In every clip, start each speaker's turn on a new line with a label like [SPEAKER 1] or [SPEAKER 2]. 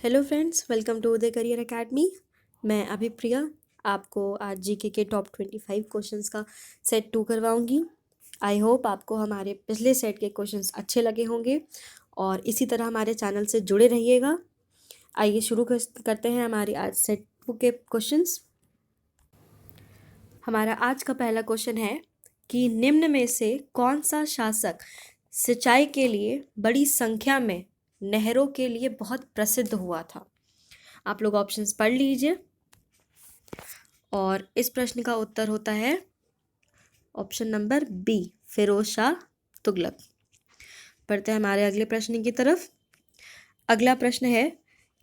[SPEAKER 1] Hello friends, welcome to Uday career academy. मैं अभिप्रिया आपको आज जीके के टॉप 25 क्वेश्चंस का सेट 2 करवाऊंगी। आई होप आपको हमारे पिछले सेट के क्वेश्चंस अच्छे लगे होंगे और इसी तरह हमारे चैनल से जुड़े रहिएगा। आइए शुरू करते हैं हमारी आज सेट 2 के क्वेश्चंस। हमारा आज का पहला क्वेश्चन है कि निम्न में से कौन सा शासक सिंचाई के लिए बड़ी संख्या में नहरों के लिए बहुत प्रसिद्ध हुआ था। आप लोग ऑप्शंस पढ़ लीजिए और इस प्रश्न का उत्तर होता है option number B, Firoz Shah Tughlaq. पढ़ते हैं हमारे अगले प्रश्न की तरफ। अगला प्रश्न है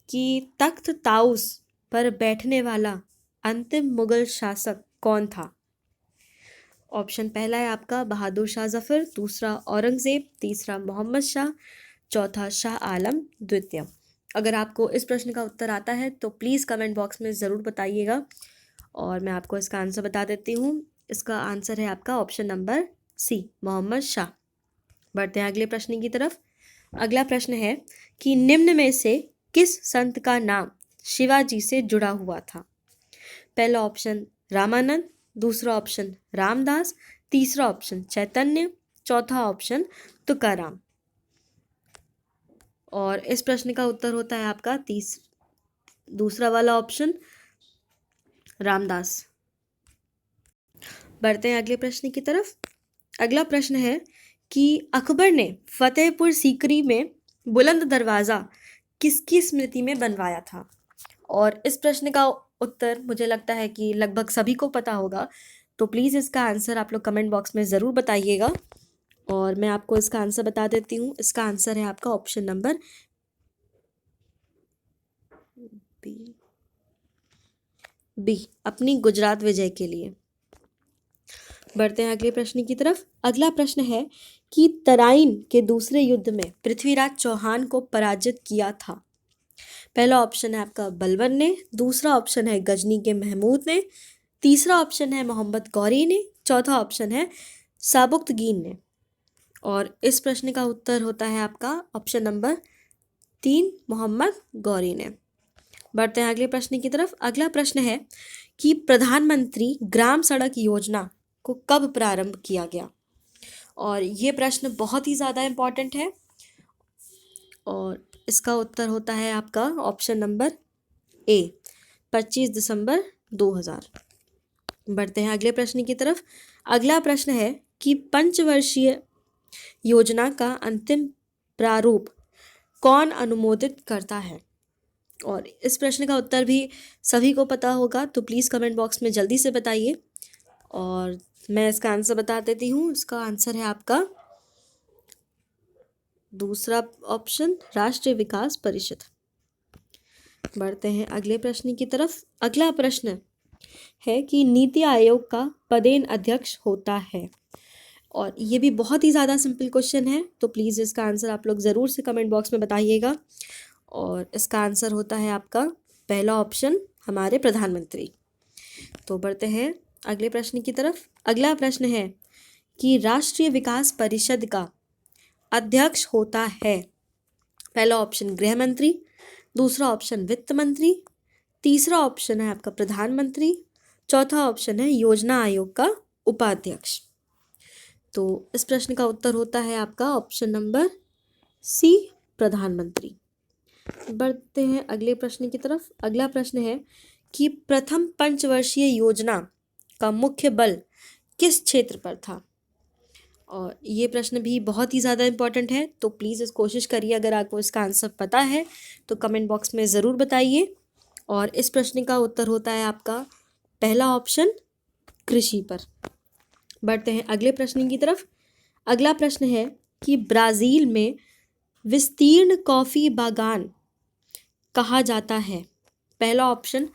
[SPEAKER 1] कि तख्त ताउस पर बैठने वाला अंतिम मुगल शासक कौन था। ऑप्शन पहला है आपका बहादुर शाह जफर, दूसरा औरंगजेब, तीसरा मोहम्मद शाह, चौथा शाह आलम द्वितीय। अगर आपको इस प्रश्न का उत्तर आता है तो प्लीज़ कमेंट बॉक्स में ज़रूर बताइएगा और मैं आपको इसका आंसर बता देती हूँ। इसका आंसर है आपका option number C, Mohammad Shah. बढ़ते हैं अगले प्रश्न की तरफ। अगला प्रश्न है कि निम्न में से किस संत का नाम शिवाजी से जुड़ा हुआ था। पहला ऑप्शन रामानंद, दूसरा ऑप्शन रामदास, तीसरा ऑप्शन चैतन्य, चौथा ऑप्शन तुकाराम। और इस प्रश्न का उत्तर होता है आपका दूसरा वाला ऑप्शन रामदास। बढ़ते हैं अगले प्रश्न की तरफ। अगला प्रश्न है कि अकबर ने फतेहपुर सीकरी में बुलंद दरवाज़ा किसकी स्मृति में बनवाया था। और इस प्रश्न का उत्तर मुझे लगता है कि लगभग सभी को पता होगा, तो प्लीज़ इसका आंसर आप लोग कमेंट बॉक्स में ज़रूर बताइएगा और मैं आपको इसका आंसर बता देती हूँ। इसका आंसर है आपका ऑप्शन नंबर बी, अपनी गुजरात विजय के लिए। बढ़ते हैं अगले प्रश्न की तरफ। अगला प्रश्न है कि तराइन के दूसरे युद्ध में पृथ्वीराज चौहान को पराजित किया था। पहला ऑप्शन है आपका बलबन ने, दूसरा ऑप्शन है गजनी के महमूद ने, तीसरा ऑप्शन है मोहम्मद गौरी ने, चौथा ऑप्शन है साबुक्तगीन ने। और इस प्रश्न का उत्तर होता है आपका ऑप्शन नंबर 3, मोहम्मद गौरी ने। बढ़ते हैं अगले प्रश्न की तरफ। अगला प्रश्न है कि प्रधानमंत्री ग्राम सड़क योजना को कब प्रारंभ किया गया। और ये प्रश्न बहुत ही ज़्यादा इम्पॉर्टेंट है और इसका उत्तर होता है आपका ऑप्शन नंबर ए, 25 दिसंबर 2000। बढ़ते हैं अगले प्रश्न की तरफ। अगला प्रश्न है कि पंचवर्षीय योजना का अंतिम प्रारूप कौन अनुमोदित करता है। और इस प्रश्न का उत्तर भी सभी को पता होगा, तो प्लीज़ कमेंट बॉक्स में जल्दी से बताइए और मैं इसका आंसर बता देती हूँ। इसका आंसर है आपका दूसरा ऑप्शन, राष्ट्रीय विकास परिषद। बढ़ते हैं अगले प्रश्न की तरफ। अगला प्रश्न है कि नीति आयोग का पदेन अध्यक्ष होता है। और ये भी बहुत ही ज़्यादा सिंपल क्वेश्चन है, तो प्लीज़ इसका आंसर आप लोग ज़रूर से कमेंट बॉक्स में बताइएगा और इसका आंसर होता है आपका पहला ऑप्शन, हमारे प्रधानमंत्री। तो बढ़ते हैं अगले प्रश्न की तरफ। अगला प्रश्न है कि राष्ट्रीय विकास परिषद का अध्यक्ष होता है। पहला ऑप्शन गृह मंत्री, दूसरा ऑप्शन वित्त मंत्री, तीसरा ऑप्शन है आपका प्रधानमंत्री, चौथा ऑप्शन है योजना आयोग का उपाध्यक्ष। तो इस प्रश्न का उत्तर होता है आपका ऑप्शन नंबर सी, प्रधानमंत्री। बढ़ते हैं अगले प्रश्न की तरफ। अगला प्रश्न है कि प्रथम पंचवर्षीय योजना का मुख्य बल किस क्षेत्र पर था। और ये प्रश्न भी बहुत ही ज़्यादा इम्पॉर्टेंट है, तो प्लीज़ इस कोशिश करिए, अगर आपको इसका आंसर पता है तो कमेंट बॉक्स में ज़रूर बताइए। और इस प्रश्न का उत्तर होता है आपका पहला ऑप्शन, कृषि पर। बढ़ते हैं अगले प्रश्न की तरफ। अगला प्रश्न है कि ब्राज़ील में विस्तीर्ण कॉफ़ी बागान कहा जाता है। पहला ऑप्शन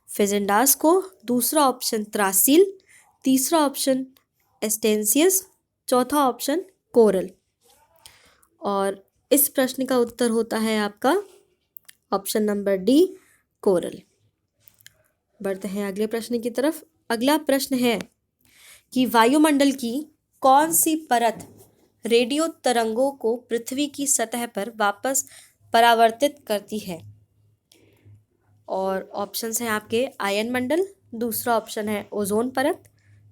[SPEAKER 1] फेजेंडास को, दूसरा ऑप्शन त्रासिल, तीसरा ऑप्शन एस्टेंसियस, चौथा ऑप्शन कोरल। और इस प्रश्न का उत्तर होता है आपका ऑप्शन नंबर डी, कोरल। बढ़ते हैं अगले प्रश्न की तरफ। अगला प्रश्न है कि वायुमंडल की कौन सी परत रेडियो तरंगों को पृथ्वी की सतह पर वापस परावर्तित करती है। और ऑप्शंस हैं आपके आयन मंडल, दूसरा ऑप्शन है ओजोन परत,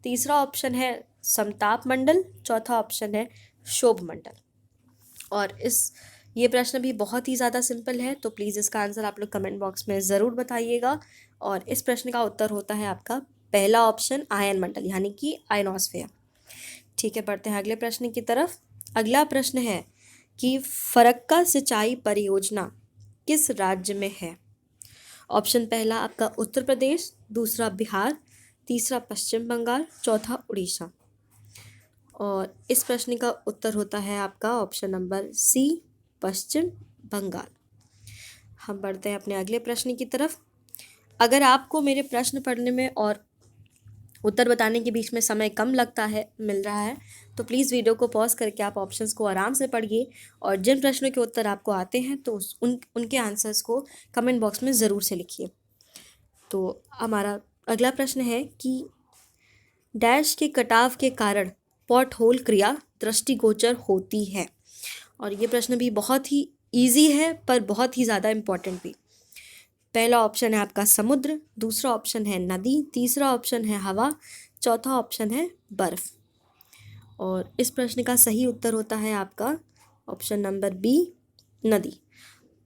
[SPEAKER 1] तीसरा ऑप्शन है समताप मंडल, चौथा ऑप्शन है शोभ मंडल। और ये प्रश्न भी बहुत ही ज़्यादा सिंपल है, तो प्लीज़ इसका आंसर आप लोग कमेंट बॉक्स में ज़रूर बताइएगा। और इस प्रश्न का उत्तर होता है आपका पहला ऑप्शन आयन मंडल, यानी कि आयनोस्फेयर। ठीक है, बढ़ते हैं अगले प्रश्न की तरफ। अगला प्रश्न है कि फरक्का सिंचाई परियोजना किस राज्य में है? ऑप्शन पहला आपका उत्तर प्रदेश, दूसरा बिहार, तीसरा पश्चिम बंगाल, चौथा उड़ीसा। और इस प्रश्न का उत्तर होता है आपका ऑप्शन नंबर सी, पश्चिम बंगाल। हम बढ़ते हैं अपने अगले प्रश्न की तरफ। अगर आपको मेरे प्रश्न पढ़ने में और उत्तर बताने के बीच में समय कम मिल रहा है, तो प्लीज़ वीडियो को पॉज करके आप ऑप्शंस को आराम से पढ़िए, और जिन प्रश्नों के उत्तर आपको आते हैं तो उनके आंसर्स को कमेंट बॉक्स में ज़रूर से लिखिए। तो हमारा अगला प्रश्न है कि डैश के कटाव के कारण पॉट होल क्रिया दृष्टिगोचर होती है। और ये प्रश्न भी बहुत ही ईजी है पर बहुत ही ज़्यादा इम्पॉर्टेंट भी। पहला ऑप्शन है आपका समुद्र, दूसरा ऑप्शन है नदी, तीसरा ऑप्शन है हवा, चौथा ऑप्शन है बर्फ। और इस प्रश्न का सही उत्तर होता है आपका ऑप्शन नंबर बी, नदी।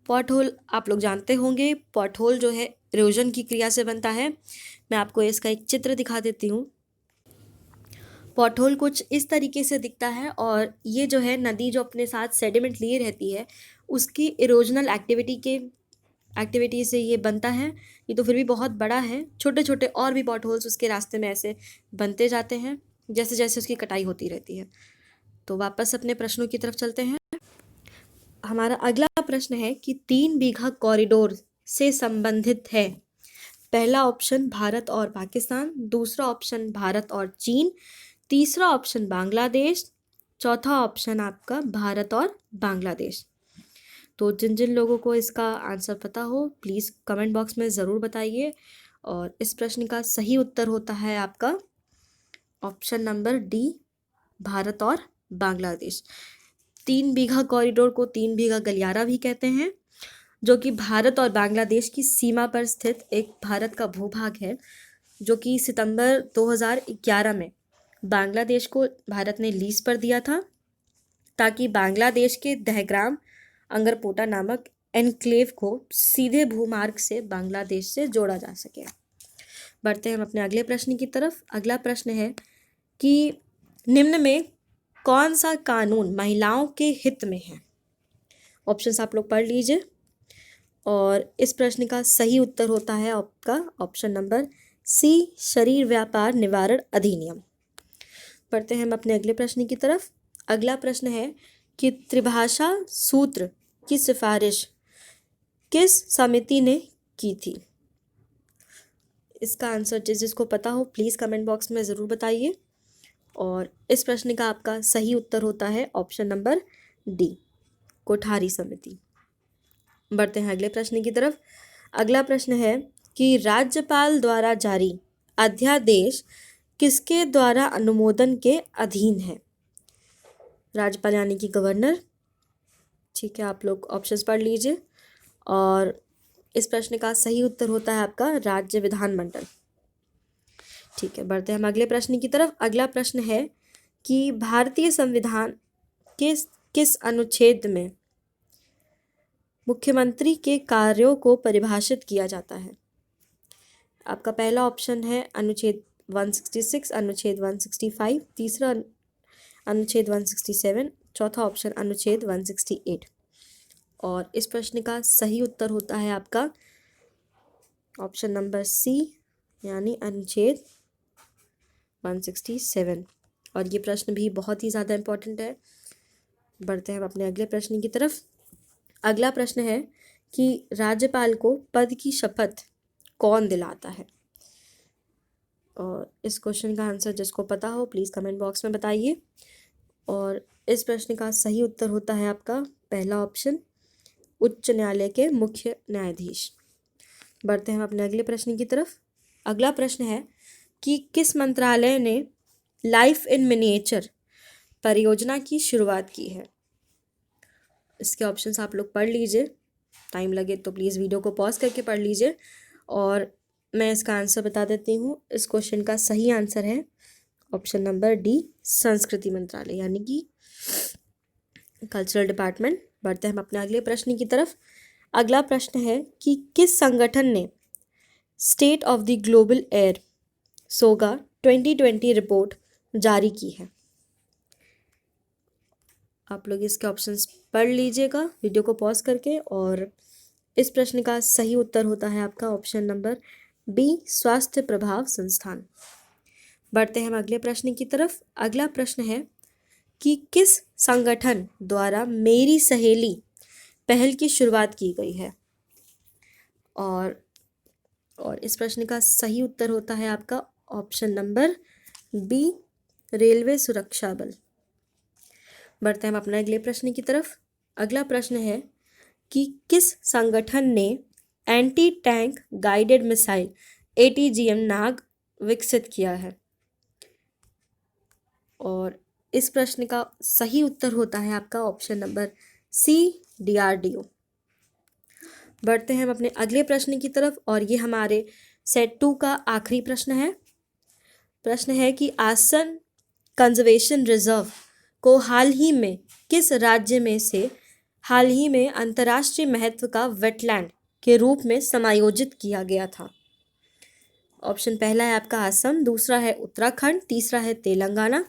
[SPEAKER 1] पॉट होल आप लोग जानते होंगे, पॉट होल जो है इरोजन की क्रिया से बनता है। मैं आपको इसका एक चित्र दिखा देती हूँ। पॉट होल कुछ इस तरीके से दिखता है, और ये जो है नदी जो अपने साथ सेडिमेंट लिए रहती है उसकी इरोजनल एक्टिविटी से ये बनता है। ये तो फिर भी बहुत बड़ा है, छोटे छोटे और भी पॉट होल्स उसके रास्ते में ऐसे बनते जाते हैं जैसे जैसे उसकी कटाई होती रहती है। तो वापस अपने प्रश्नों की तरफ चलते हैं। हमारा अगला प्रश्न है कि 3 बीघा कॉरिडोर से संबंधित है। पहला ऑप्शन भारत और पाकिस्तान, दूसरा ऑप्शन भारत और चीन, तीसरा ऑप्शन बांग्लादेश, चौथा ऑप्शन आपका भारत और बांग्लादेश। तो जिन जिन लोगों को इसका आंसर पता हो प्लीज़ कमेंट बॉक्स में ज़रूर बताइए। और इस प्रश्न का सही उत्तर होता है आपका ऑप्शन नंबर डी, भारत और बांग्लादेश। 3 बीघा कॉरिडोर को 3 बीघा गलियारा भी कहते हैं, जो कि भारत और बांग्लादेश की सीमा पर स्थित एक भारत का भूभाग है, जो कि सितंबर 2011 में बांग्लादेश को भारत ने लीज पर दिया था, ताकि बांग्लादेश के दहग्राम अंगरपोटा नामक एनक्लेव को सीधे भूमार्ग से बांग्लादेश से जोड़ा जा सके। बढ़ते हैं हम अपने अगले प्रश्न की तरफ। अगला प्रश्न है कि निम्न में कौन सा कानून महिलाओं के हित में है? ऑप्शंस आप लोग पढ़ लीजिए। और इस प्रश्न का सही उत्तर होता है आपका ऑप्शन नंबर सी, शरीर व्यापार निवारण अधिनियम। पढ़ते हैं हम अपने अगले प्रश्न की तरफ। अगला प्रश्न है कि त्रिभाषा सूत्र की सिफारिश किस समिति ने की थी? इसका आंसर जिसको पता हो प्लीज़ कमेंट बॉक्स में ज़रूर बताइए। और इस प्रश्न का आपका सही उत्तर होता है ऑप्शन नंबर डी, कोठारी समिति। बढ़ते हैं अगले प्रश्न की तरफ। अगला प्रश्न है कि राज्यपाल द्वारा जारी अध्यादेश किसके द्वारा अनुमोदन के अधीन है? राज्यपाल यानी कि गवर्नर। ठीक है, आप लोग ऑप्शंस पढ़ लीजिए। और इस प्रश्न का सही उत्तर होता है आपका राज्य विधानमंडल। ठीक है, बढ़ते हैं हम अगले प्रश्न की तरफ। अगला प्रश्न है कि भारतीय संविधान के किस अनुच्छेद में मुख्यमंत्री के कार्यों को परिभाषित किया जाता है? आपका पहला ऑप्शन है अनुच्छेद 166, अनुच्छेद 165, तीसरा अनुच्छेद 167, चौथा ऑप्शन अनुच्छेद 168। और इस प्रश्न का सही उत्तर होता है आपका ऑप्शन नंबर सी, यानी अनुच्छेद 167। और ये प्रश्न भी बहुत ही ज़्यादा इम्पोर्टेंट है। बढ़ते हैं हम अपने अगले प्रश्न की तरफ। अगला प्रश्न है कि राज्यपाल को पद की शपथ कौन दिलाता है? और इस क्वेश्चन का आंसर जिसको पता हो प्लीज़ कमेंट बॉक्स में बताइए। और इस प्रश्न का सही उत्तर होता है आपका पहला ऑप्शन, उच्च न्यायालय के मुख्य न्यायाधीश। बढ़ते हैं हम अपने अगले प्रश्न की तरफ। अगला प्रश्न है कि किस मंत्रालय ने लाइफ इन मिनिएचर परियोजना की शुरुआत की है? इसके ऑप्शंस आप लोग पढ़ लीजिए। टाइम लगे तो प्लीज़ वीडियो को पॉज करके पढ़ लीजिए। और मैं इसका आंसर बता देती हूँ। इस क्वेश्चन का सही आंसर है ऑप्शन नंबर डी, संस्कृति मंत्रालय यानी कि कल्चरल डिपार्टमेंट। बढ़ते हैं हम अपने अगले प्रश्न की तरफ। अगला प्रश्न है कि किस संगठन ने state of the global air सोगा 2020 रिपोर्ट जारी की है। आप लोग इसके ऑप्शंस पढ़ लीजिएगा वीडियो को पॉज करके। और इस प्रश्न का सही उत्तर होता है आपका ऑप्शन नंबर बी, स्वास्थ्य प्रभाव संस्थान। बढ़ते हैं हम अगले प्रश्न की तरफ। अगला प्रश्न है कि किस संगठन द्वारा मेरी सहेली पहल की शुरुआत की गई है। और इस प्रश्न का सही उत्तर होता है आपका ऑप्शन नंबर बी, रेलवे सुरक्षा बल। बढ़ते हैं हम अपने अगले प्रश्न की तरफ। अगला प्रश्न है कि किस संगठन ने anti tank guided missile ATGM नाग विकसित किया है। और इस प्रश्न का सही उत्तर होता है आपका ऑप्शन नंबर सी, DRDO। बढ़ते हैं हम अपने अगले प्रश्न की तरफ और ये हमारे सेट 2 का आखिरी प्रश्न है। प्रश्न है कि आसन कंजर्वेशन रिजर्व को हाल ही में किस राज्य में से हाल ही में अंतर्राष्ट्रीय महत्व का वेटलैंड के रूप में समायोजित किया गया था। ऑप्शन पहला है आपका असम, दूसरा है उत्तराखंड, तीसरा है तेलंगाना,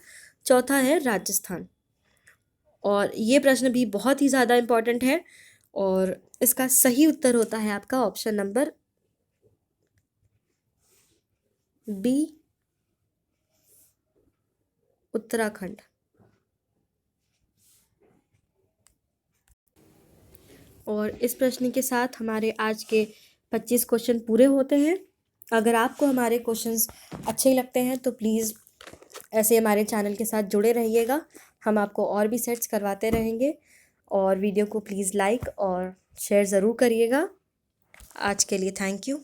[SPEAKER 1] चौथा है राजस्थान। और ये प्रश्न भी बहुत ही ज़्यादा इम्पॉर्टेंट है और इसका सही उत्तर होता है आपका ऑप्शन नंबर बी, उत्तराखंड। और इस प्रश्न के साथ हमारे आज के 25 क्वेश्चन पूरे होते हैं। अगर आपको हमारे क्वेश्चंस अच्छे लगते हैं तो प्लीज़ ऐसे हमारे चैनल के साथ जुड़े रहिएगा। हम आपको और भी सेट्स करवाते रहेंगे। और वीडियो को प्लीज़ लाइक और शेयर ज़रूर करिएगा। आज के लिए थैंक यू।